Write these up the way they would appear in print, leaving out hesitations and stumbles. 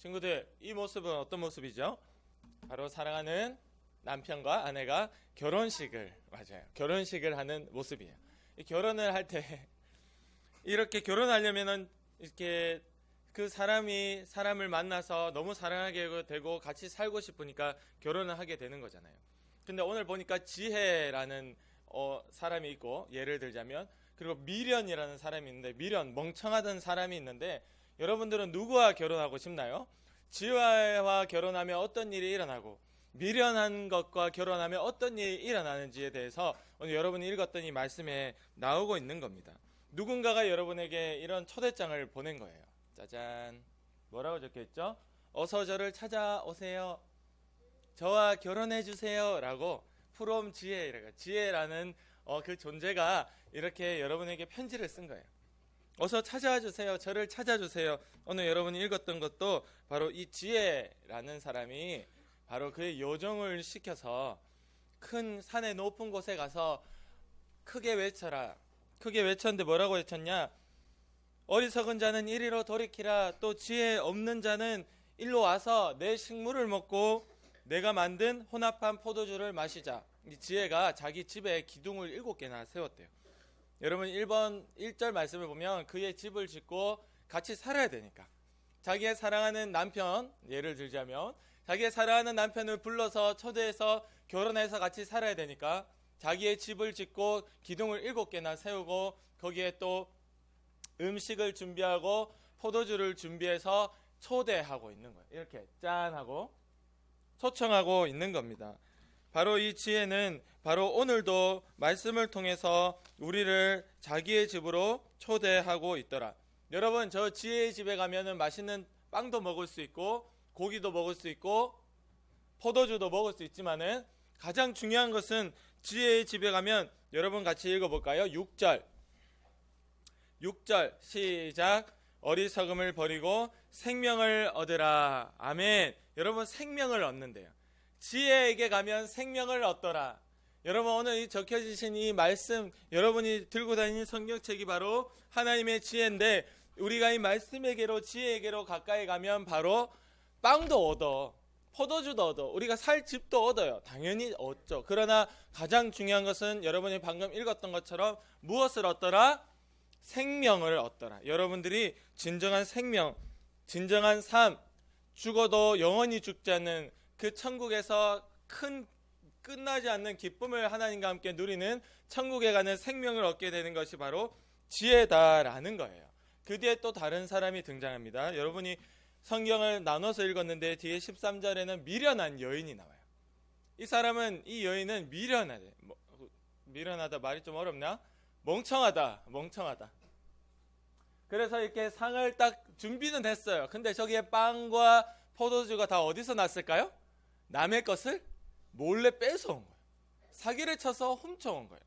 친구들, 이 모습은 어떤 모습이죠? 바로 사랑하는 남편과 아내가 결혼식을 하는 모습이에요. 이 결혼을 할 때 이렇게 결혼하려면은 이렇게 그 사람이 사람을 만나서 너무 사랑하게 되고 같이 살고 싶으니까 결혼을 하게 되는 거잖아요. 근데 오늘 보니까 지혜라는 사람이 있고, 예를 들자면, 그리고 미련이라는 사람이 있는데, 미련, 멍청하던 사람이 있는데, 여러분들은 누구와 결혼하고 싶나요? 지혜와 결혼하면 어떤 일이 일어나고, 미련한 것과 결혼하면 어떤 일이 일어나는지에 대해서 오늘 여러분이 읽었던 이 말씀에 나오고 있는 겁니다. 누군가가 여러분에게 이런 초대장을 보낸 거예요. 짜잔. 뭐라고 적혀있죠? 어서 저를 찾아오세요. 저와 결혼해 주세요. 라고 from 지혜라는 그 존재가 이렇게 여러분에게 편지를 쓴 거예요. 어서 찾아와 주세요. 저를 찾아주세요. 오늘 여러분이 읽었던 것도 바로 이 지혜라는 사람이 바로 그의 요정을 시켜서 큰 산의 높은 곳에 가서 크게 외쳐라. 크게 외쳤는데 뭐라고 외쳤냐? 어리석은 자는 이리로 돌이키라. 또 지혜 없는 자는 일로 와서 내 식물을 먹고 내가 만든 혼합한 포도주를 마시자. 이 지혜가 자기 집에 기둥을 7개나 세웠대요. 여러분 1절 말씀을 보면 그의 집을 짓고 같이 살아야 되니까, 자기의 사랑하는 남편, 예를 들자면 자기의 사랑하는 남편을 불러서 초대해서 결혼해서 같이 살아야 되니까 자기의 집을 짓고 기둥을 7개나 세우고 거기에 또 음식을 준비하고 포도주를 준비해서 초대하고 있는 거예요. 이렇게 짠 하고 초청하고 있는 겁니다. 바로 이 지혜는 바로 오늘도 말씀을 통해서 우리를 자기의 집으로 초대하고 있더라. 여러분, 저 지혜의 집에 가면은 맛있는 빵도 먹을 수 있고 고기도 먹을 수 있고 포도주도 먹을 수 있지만은 가장 중요한 것은 지혜의 집에 가면, 여러분 같이 읽어볼까요? 6절 시작. 어리석음을 버리고 생명을 얻으라. 아멘. 여러분, 생명을 얻는데요. 지혜에게 가면 생명을 얻더라. 여러분, 오늘 이 적혀지신 이 말씀, 여러분이 들고 다니는 성경책이 바로 하나님의 지혜인데, 우리가 이 말씀에게로, 지혜에게로 가까이 가면 바로 빵도 얻어, 포도주도 얻어, 우리가 살 집도 얻어요. 당연히 얻죠. 그러나 가장 중요한 것은 여러분이 방금 읽었던 것처럼 무엇을 얻더라? 생명을 얻더라. 여러분들이 진정한 생명, 진정한 삶, 죽어도 영원히 죽지 않는 그 천국에서 큰 끝나지 않는 기쁨을 하나님과 함께 누리는 천국에 가는 생명을 얻게 되는 것이 바로 지혜다라는 거예요. 그 뒤에 또 다른 사람이 등장합니다. 여러분이 성경을 나눠서 읽었는데 뒤에 13절에는 미련한 여인이 나와요. 이 여인은 미련하다 말이 좀 어렵나? 멍청하다. 그래서 이렇게 상을 딱 준비는 했어요. 근데 저기에 빵과 포도주가 다 어디서 났을까요? 남의 것을 몰래 뺏어온 거예요. 사기를 쳐서 훔쳐온 거예요.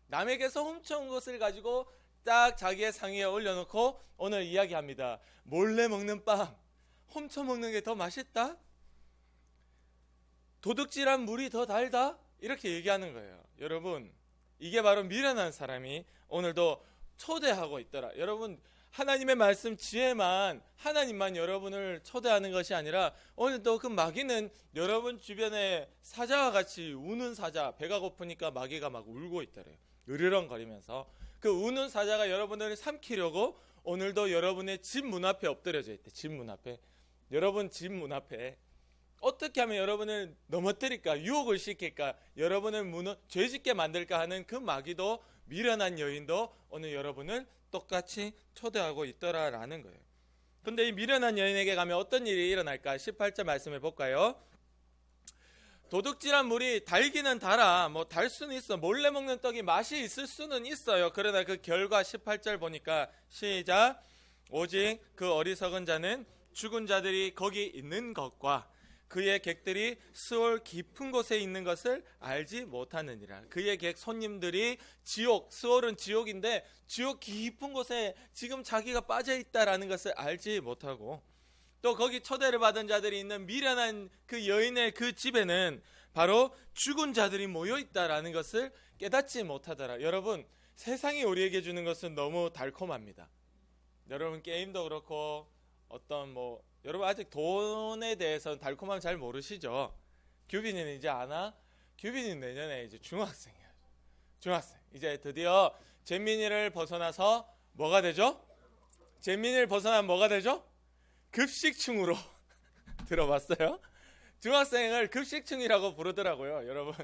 남에게서 훔쳐온 것을 가지고 딱 자기의 상위에 올려놓고 오늘 이야기합니다. 몰래 먹는 빵, 훔쳐 먹는 게 더 맛있다? 도둑질한 물이 더 달다? 이렇게 얘기하는 거예요. 여러분, 이게 바로 미련한 사람이 오늘도 초대하고 있더라. 여러분, 하나님의 말씀 지혜만, 하나님만 여러분을 초대하는 것이 아니라 오늘도 그 마귀는 여러분 주변에 사자와 같이 우는 사자, 배가 고프니까 마귀가 막 울고 있더래요. 으르렁거리면서 그 우는 사자가 여러분을 삼키려고 오늘도 여러분의 집 문 앞에 엎드려져 있대. 집 문 앞에. 여러분 집 문 앞에 어떻게 하면 여러분을 넘어뜨릴까, 유혹을 시킬까, 여러분을 죄짓게 만들까 하는 그 마귀도, 미련한 여인도 오늘 여러분을 똑같이 초대하고 있더라라는 거예요. 근데 이 미련한 여인에게 가면 어떤 일이 일어날까? 18절 말씀을 볼까요? 도둑질한 물이 달기는 달아. 달 수는 있어. 몰래 먹는 떡이 맛이 있을 수는 있어요. 그러나 그 결과 18절 보니까 시작. 오직 그 어리석은 자는 죽은 자들이 거기 있는 것과 그의 객들이 스올 깊은 곳에 있는 것을 알지 못하느니라. 그의 객 손님들이 스올은 지옥인데 지옥 깊은 곳에 지금 자기가 빠져 있다라는 것을 알지 못하고, 또 거기 초대를 받은 자들이 있는 미련한 그 여인의 그 집에는 바로 죽은 자들이 모여 있다라는 것을 깨닫지 못하더라. 여러분, 세상이 우리에게 주는 것은 너무 달콤합니다. 여러분, 게임도 그렇고 어떤 여러분 아직 돈에 대해서는 달콤함 잘 모르시죠? 규빈이는 이제 아나? 규빈이 내년에 이제 중학생이야. 중학생. 이제 드디어 잼민이를 벗어나서 뭐가 되죠? 잼민이를 벗어나면 뭐가 되죠? 급식충으로 들어봤어요? 중학생을 급식충이라고 부르더라고요. 여러분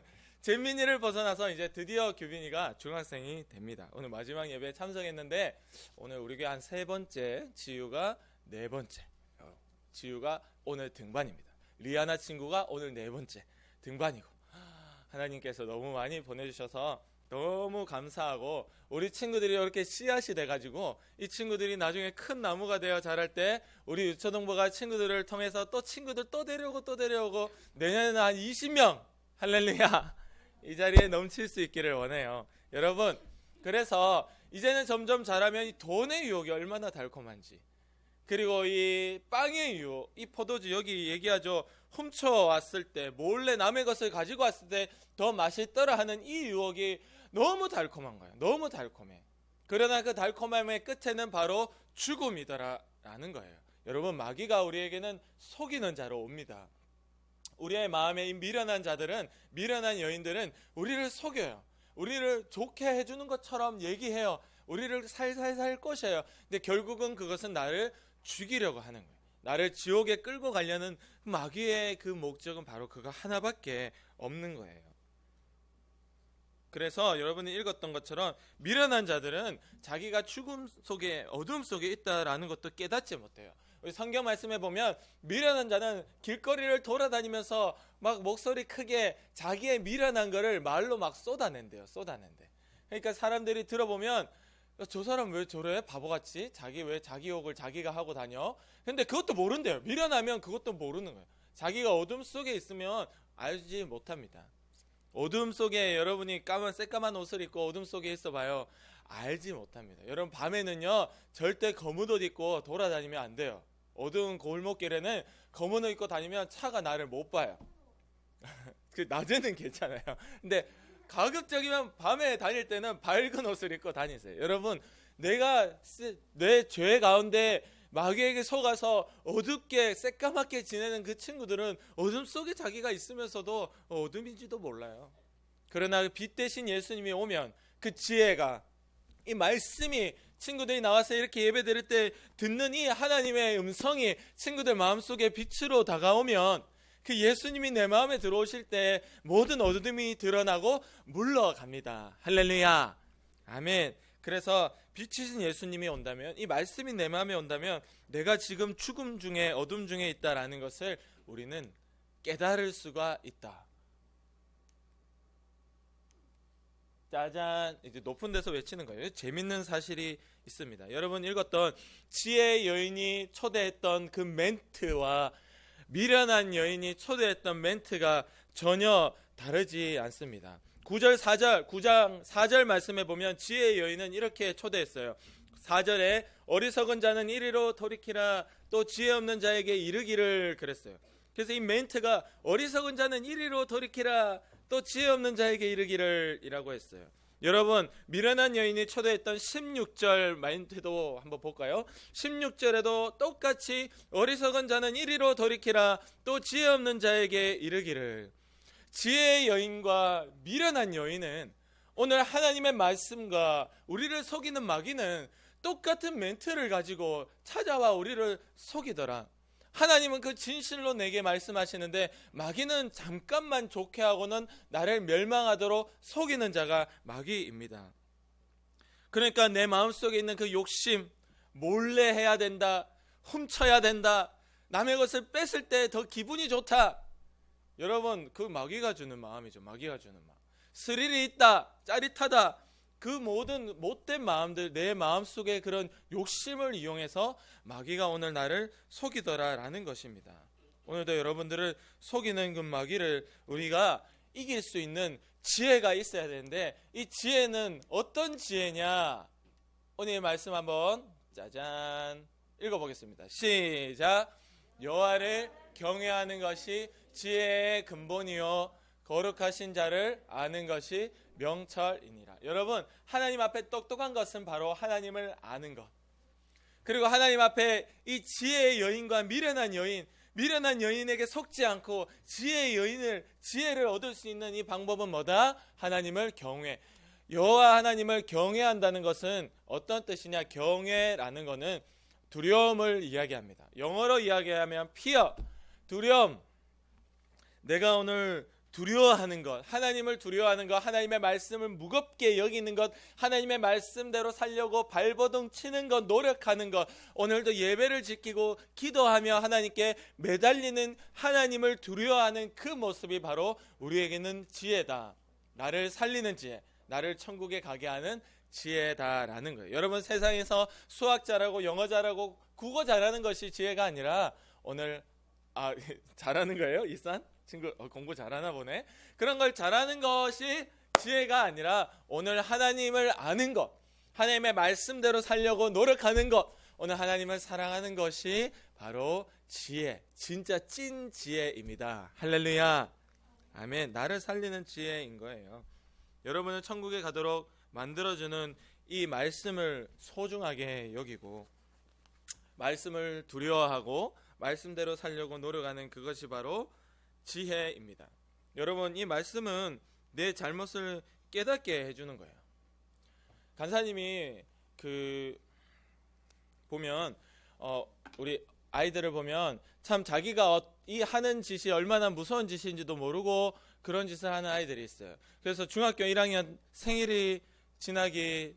잼민이를 벗어나서 이제 드디어 규빈이가 중학생이 됩니다. 오늘 마지막 예배에 참석했는데 오늘 우리 교회 한 3번째, 지유가 4번째. 지유가 오늘 등반입니다. 리아나 친구가 오늘 4번째 등반이고, 하나님께서 너무 많이 보내주셔서 너무 감사하고, 우리 친구들이 이렇게 씨앗이 돼가지고 이 친구들이 나중에 큰 나무가 되어 자랄 때 우리 유초동부가 친구들을 통해서 또 친구들 또 데려오고 내년에는 한 20명 할렐루야 이 자리에 넘칠 수 있기를 원해요. 여러분 그래서 이제는 점점 자라면 이 돈의 유혹이 얼마나 달콤한지, 그리고 이 빵의 유혹, 이 포도주 여기 얘기하죠. 훔쳐왔을 때 몰래 남의 것을 가지고 왔을 때 더 맛있더라 하는 이 유혹이 너무 달콤한 거예요. 너무 달콤해. 그러나 그 달콤함의 끝에는 바로 죽음이더라라는 거예요. 여러분 마귀가 우리에게는 속이는 자로 옵니다. 우리의 마음에 이 미련한 자들은, 미련한 여인들은 우리를 속여요. 우리를 좋게 해주는 것처럼 얘기해요. 우리를 살살살 꼬셔요. 근데 결국은 그것은 나를 죽이려고 하는 거예요. 나를 지옥에 끌고 가려는 마귀의 그 목적은 바로 그거 하나밖에 없는 거예요. 그래서 여러분이 읽었던 것처럼 미련한 자들은 자기가 죽음 속에, 어둠 속에 있다라는 것도 깨닫지 못해요. 우리 성경 말씀에 보면 미련한 자는 길거리를 돌아다니면서 막 목소리 크게 자기의 미련한 거를 말로 막 쏟아낸대요. 쏟아낸대. 그러니까 사람들이 들어보면 저 사람 왜 저래? 바보같이 자기 왜 자기 욕을 자기가 하고 다녀? 근데 그것도 모른대요. 미련하면 그것도 모르는 거예요. 자기가 어둠 속에 있으면 알지 못합니다. 어둠 속에 여러분이 새까만 옷을 입고 어둠 속에 있어봐요. 알지 못합니다. 여러분 밤에는요 절대 검은 옷 입고 돌아다니면 안 돼요. 어두운 골목길에는 검은 옷 입고 다니면 차가 나를 못 봐요. 그 낮에는 괜찮아요. 근데 가급적이면 밤에 다닐 때는 밝은 옷을 입고 다니세요. 여러분 내가 내 죄 가운데 마귀에게 속아서 어둡게 새까맣게 지내는 그 친구들은 어둠 속에 자기가 있으면서도 어둠인지도 몰라요. 그러나 빛 대신 예수님이 오면 그 지혜가, 이 말씀이 친구들이 나와서 이렇게 예배 드릴 때 듣는 이 하나님의 음성이 친구들 마음속에 빛으로 다가오면, 그 예수님이 내 마음에 들어오실 때 모든 어둠이 드러나고 물러갑니다. 할렐루야 아멘. 그래서 빛이신 예수님이 온다면, 이 말씀이 내 마음에 온다면 내가 지금 죽음 중에, 어둠 중에 있다라는 것을 우리는 깨달을 수가 있다. 짜잔, 이제 높은 데서 외치는 거예요. 재밌는 사실이 있습니다. 여러분 읽었던 지혜의 여인이 초대했던 그 멘트와 미련한 여인이 초대했던 멘트가 전혀 다르지 않습니다. 9절 4절 9장 4절 말씀에 보면 지혜의 여인은 이렇게 초대했어요. 4절에 어리석은 자는 이리로 돌이키라, 또 지혜 없는 자에게 이르기를 그랬어요. 그래서 이 멘트가 어리석은 자는 이리로 돌이키라, 또 지혜 없는 자에게 이르기를 이라고 했어요. 여러분 미련한 여인이 초대했던 16절 멘트도 한번 볼까요? 16절에도 똑같이 어리석은 자는 이리로 돌이키라, 또 지혜 없는 자에게 이르기를. 지혜의 여인과 미련한 여인은, 오늘 하나님의 말씀과 우리를 속이는 마귀는 똑같은 멘트를 가지고 찾아와 우리를 속이더라. 하나님은 그 진실로 내게 말씀하시는데 마귀는 잠깐만 좋게 하고는 나를 멸망하도록 속이는 자가 마귀입니다. 그러니까 내 마음속에 있는 그 욕심, 몰래 해야 된다, 훔쳐야 된다, 남의 것을 뺏을 때 더 기분이 좋다. 여러분 그 마귀가 주는 마음이죠. 마귀가 주는 마음. 스릴이 있다, 짜릿하다, 그 모든 못된 마음들, 내 마음속에 그런 욕심을 이용해서 마귀가 오늘 나를 속이더라라는 것입니다. 오늘도 여러분들을 속이는 그 마귀를 우리가 이길 수 있는 지혜가 있어야 되는데, 이 지혜는 어떤 지혜냐? 오늘 말씀 한번 짜잔 읽어보겠습니다. 시작. 여호와를 경외하는 것이 지혜의 근본이요 거룩하신 자를 아는 것이 명철이니라. 여러분 하나님 앞에 똑똑한 것은 바로 하나님을 아는 것. 그리고 하나님 앞에 이 지혜의 여인과 미련한 여인에게 속지 않고 지혜를 얻을 수 있는 이 방법은 뭐다? 하나님을 경외. 여호와 하나님을 경외한다는 것은 어떤 뜻이냐? 경외라는 것은 두려움을 이야기합니다. 영어로 이야기하면 fear, 두려움. 내가 오늘 두려워하는 것, 하나님을 두려워하는 것, 하나님의 말씀을 무겁게 여기는 것, 하나님의 말씀대로 살려고 발버둥 치는 것, 노력하는 것, 오늘도 예배를 지키고 기도하며 하나님께 매달리는 하나님을 두려워하는 그 모습이 바로 우리에게는 지혜다. 나를 살리는 지혜, 나를 천국에 가게 하는 지혜다라는 거예요. 여러분, 세상에서 수학 잘하고 영어 잘하고 국어 잘하는 것이 지혜가 아니라 오늘 잘하는 거예요? 이산? 친구 공부 잘하나 보네. 그런 걸 잘하는 것이 지혜가 아니라 오늘 하나님을 아는 것, 하나님의 말씀대로 살려고 노력하는 것, 오늘 하나님을 사랑하는 것이 바로 지혜, 진짜 찐 지혜입니다. 할렐루야. 아멘. 나를 살리는 지혜인 거예요. 여러분은 천국에 가도록 만들어주는 이 말씀을 소중하게 여기고 말씀을 두려워하고 말씀대로 살려고 노력하는 그것이 바로 지혜입니다. 여러분, 이 말씀은 내 잘못을 깨닫게 해주는 거예요. 간사님이 보면 우리 아이들을 보면 참 자기가 이 하는 짓이 얼마나 무서운 짓인지도 모르고 그런 짓을 하는 아이들이 있어요. 그래서 중학교 1학년 생일이 지나기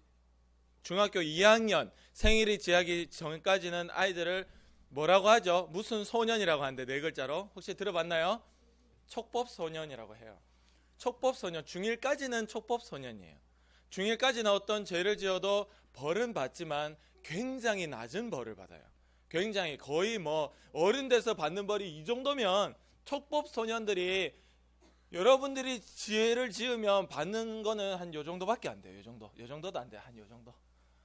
중학교 2학년 생일이 지나기 전까지는 아이들을 뭐라고 하죠? 무슨 소년이라고 하는데 네 글자로 혹시 들어봤나요? 촉법소년이라고 해요. 촉법소년, 중1까지는 촉법소년이에요. 중1까지는 어떤 죄를 지어도 벌은 받지만 굉장히 낮은 벌을 받아요. 굉장히 거의 어른 돼서 받는 벌이 이 정도면 촉법소년들이 여러분들이 죄를 지으면 받는 거는 한 요 정도밖에 안 돼요. 요 정도도 안 돼요. 한 요 정도.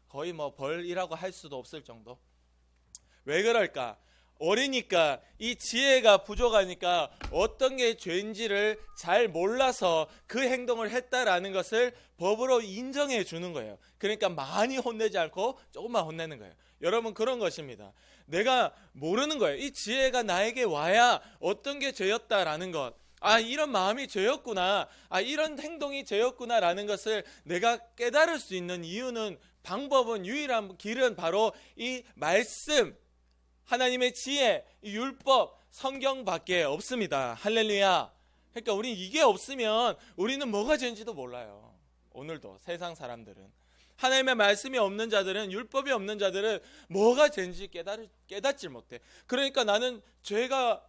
거의 벌이라고 할 수도 없을 정도. 왜 그럴까? 어리니까 이 지혜가 부족하니까 어떤 게 죄인지를 잘 몰라서 그 행동을 했다라는 것을 법으로 인정해 주는 거예요. 그러니까 많이 혼내지 않고 조금만 혼내는 거예요. 여러분, 그런 것입니다. 내가 모르는 거예요. 이 지혜가 나에게 와야 어떤 게 죄였다라는 것, 이런 마음이 죄였구나, 이런 행동이 죄였구나라는 것을 내가 깨달을 수 있는 이유는, 방법은, 유일한 길은 바로 이 말씀, 하나님의 지혜, 율법, 성경밖에 없습니다. 할렐루야. 그러니까 우리 이게 없으면 우리는 뭐가 죄인지도 몰라요. 오늘도 세상 사람들은, 하나님의 말씀이 없는 자들은, 율법이 없는 자들은 뭐가 죄인지 깨닫지 못해. 그러니까 나는 죄가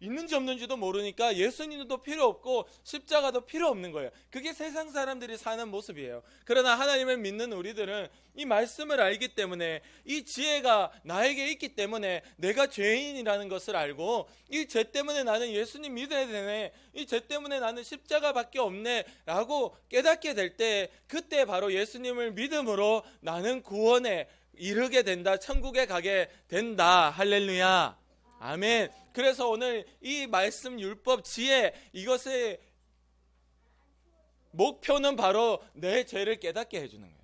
있는지 없는지도 모르니까 예수님도 필요 없고 십자가도 필요 없는 거예요. 그게 세상 사람들이 사는 모습이에요. 그러나 하나님을 믿는 우리들은 이 말씀을 알기 때문에, 이 지혜가 나에게 있기 때문에 내가 죄인이라는 것을 알고, 이 죄 때문에 나는 예수님 믿어야 되네, 이 죄 때문에 나는 십자가밖에 없네 라고 깨닫게 될 때, 그때 바로 예수님을 믿음으로 나는 구원에 이르게 된다, 천국에 가게 된다. 할렐루야. 아멘. 그래서 오늘 이 말씀, 율법, 지혜, 이것의 목표는 바로 내 죄를 깨닫게 해주는 거예요.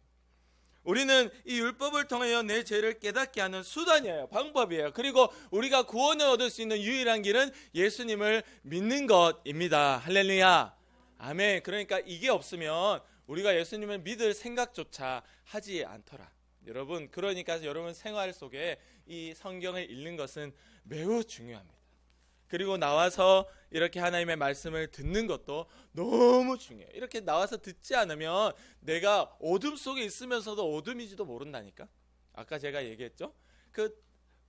우리는 이 율법을 통하여 내 죄를 깨닫게 하는 수단이에요. 방법이에요. 그리고 우리가 구원을 얻을 수 있는 유일한 길은 예수님을 믿는 것입니다. 할렐루야. 아멘. 그러니까 이게 없으면 우리가 예수님을 믿을 생각조차 하지 않더라. 여러분, 그러니까 여러분 생활 속에 이 성경을 읽는 것은 매우 중요합니다. 그리고 나와서 이렇게 하나님의 말씀을 듣는 것도 너무 중요해요. 이렇게 나와서 듣지 않으면 내가 어둠 속에 있으면서도 어둠인지도 모른다니까. 아까 제가 얘기했죠. 그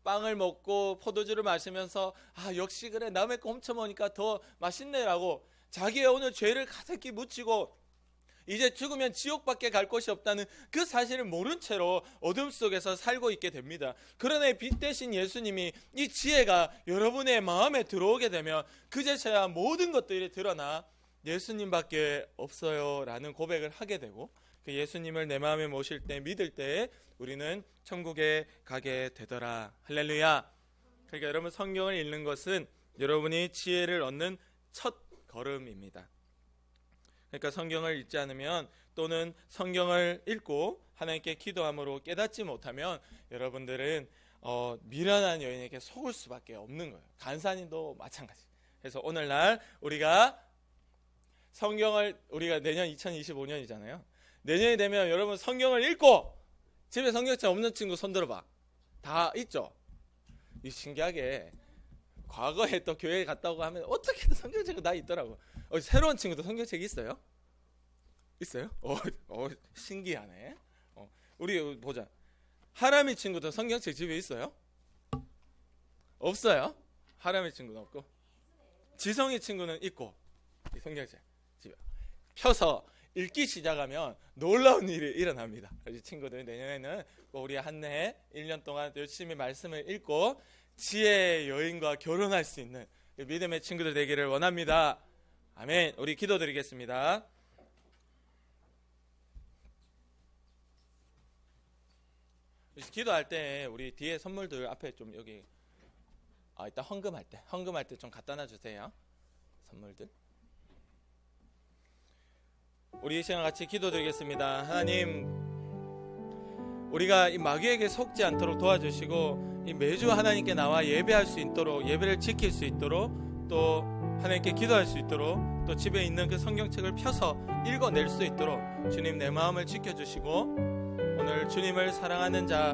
빵을 먹고 포도주를 마시면서 역시 그래, 남의 거 훔쳐 먹으니까 더 맛있네라고 자기의 오늘 죄를 가득히 묻히고 이제 죽으면 지옥밖에 갈 곳이 없다는 그 사실을 모른 채로 어둠 속에서 살고 있게 됩니다. 그러나 빛 대신 예수님이, 이 지혜가 여러분의 마음에 들어오게 되면 그제서야 모든 것들이 드러나 예수님밖에 없어요 라는 고백을 하게 되고, 그 예수님을 내 마음에 모실 때, 믿을 때 우리는 천국에 가게 되더라. 할렐루야. 그러니까 여러분, 성경을 읽는 것은 여러분이 지혜를 얻는 첫 걸음입니다. 그러니까 성경을 읽지 않으면 또는 성경을 읽고 하나님께 기도함으로 깨닫지 못하면 여러분들은 미련한 여인에게 속을 수밖에 없는 거예요. 간사님도 마찬가지. 그래서 오늘날 우리가 내년 2025년이잖아요. 내년이 되면 여러분 성경을 읽고 집에 성경책 없는 친구 손 들어봐. 다 있죠? 이 신기하게 과거에 또 교회에 갔다고 하면 어떻게든 성경책이 다 있더라고. 새로운 친구도 성경책이 있어요? 있어요? 신기하네. 우리 보자. 하람이 친구도 성경책 집에 있어요? 없어요? 하람이 친구는 없고 지성이 친구는 있고 이 성경책 집에 펴서 읽기 시작하면 놀라운 일이 일어납니다. 우리 친구들 내년에는 우리 한 해 1년 동안 열심히 말씀을 읽고 지혜의 여인과 결혼할 수 있는 믿음의 친구들 되기를 원합니다. 아멘. 우리 기도드리겠습니다. 기도할 때 우리 뒤에 선물들 앞에 좀 여기 이따 헌금할 때 좀 갖다 놔주세요. 선물들. 우리 이 시간 같이 기도드리겠습니다. 하나님, 우리가 이 마귀에게 속지 않도록 도와주시고 이 매주 하나님께 나와 예배할 수 있도록, 예배를 지킬 수 있도록, 또 하나님께 기도할 수 있도록, 또 집에 있는 그 성경책을 펴서 읽어낼 수 있도록 주님 내 마음을 지켜주시고, 오늘 주님을 사랑하는 자,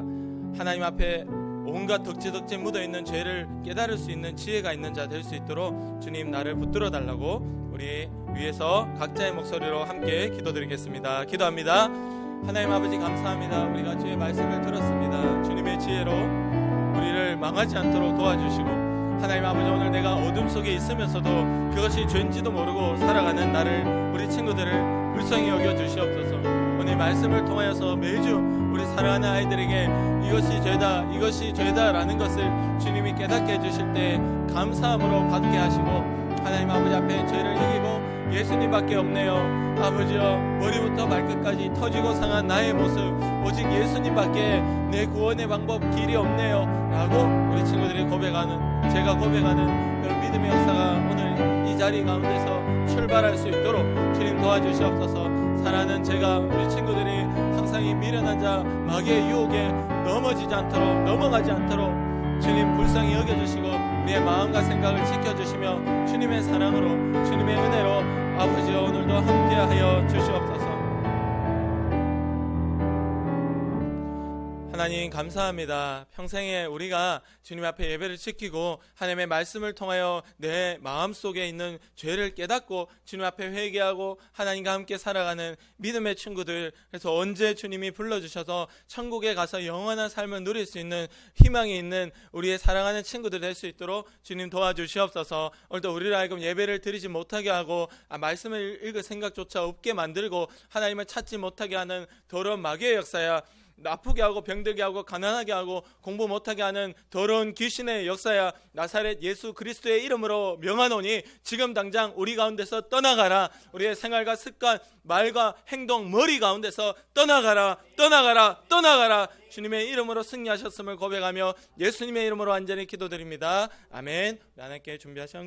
하나님 앞에 온갖 덕지덕지 묻어있는 죄를 깨달을 수 있는 지혜가 있는 자 될 수 있도록 주님 나를 붙들어 달라고 우리 위에서 각자의 목소리로 함께 기도드리겠습니다. 기도합니다. 하나님 아버지 감사합니다. 우리가 주의 말씀을 들었습니다. 주님의 지혜로 우리를 망하지 않도록 도와주시고, 하나님 아버지 오늘 내가 어둠 속에 있으면서도 그것이 죄인지도 모르고 살아가는 나를, 우리 친구들을 불쌍히 여겨주시옵소서. 오늘 말씀을 통하여서 매주 우리 사랑하는 아이들에게 이것이 죄다 라는 것을 주님이 깨닫게 해주실 때 감사함으로 받게 하시고, 하나님 아버지 앞에 죄를 이기고 예수님밖에 없네요. 아버지여, 머리부터 발끝까지 터지고 상한 나의 모습, 오직 예수님밖에 내 구원의 방법, 길이 없네요 라고 우리 친구들이 고백하는, 제가 고백하는 그런 믿음의 역사가 오늘 이 자리 가운데서 출발할 수 있도록 주님 도와주시옵소서. 사랑하는 제가, 우리 친구들이 항상 이 미련한 자, 마귀의 유혹에 넘어가지 않도록 주님 불쌍히 여겨주시고 우리의 마음과 생각을 지켜주시며 주님의 사랑으로, 주님의 은혜로 아버지여 오늘도 함께하여 주시옵소서. 하나님 감사합니다. 평생에 우리가 주님 앞에 예배를 지키고 하나님의 말씀을 통하여 내 마음속에 있는 죄를 깨닫고 주님 앞에 회개하고 하나님과 함께 살아가는 믿음의 친구들, 그래서 언제 주님이 불러주셔서 천국에 가서 영원한 삶을 누릴 수 있는 희망이 있는 우리의 사랑하는 친구들 될 수 있도록 주님 도와주시옵소서. 오늘도 우리를 하여금 예배를 드리지 못하게 하고 말씀을 읽을 생각조차 없게 만들고 하나님을 찾지 못하게 하는 더러운 마귀의 역사야, 아프게 하고 병들게 하고 가난하게 하고 공부 못하게 하는 더러운 귀신의 역사야, 나사렛 예수 그리스도의 이름으로 명하노니 지금 당장 우리 가운데서 떠나가라. 우리의 생활과 습관, 말과 행동, 머리 가운데서 떠나가라. 주님의 이름으로 승리하셨음을 고백하며 예수님의 이름으로 완전히 기도드립니다. 아멘. 하나님께 준비하신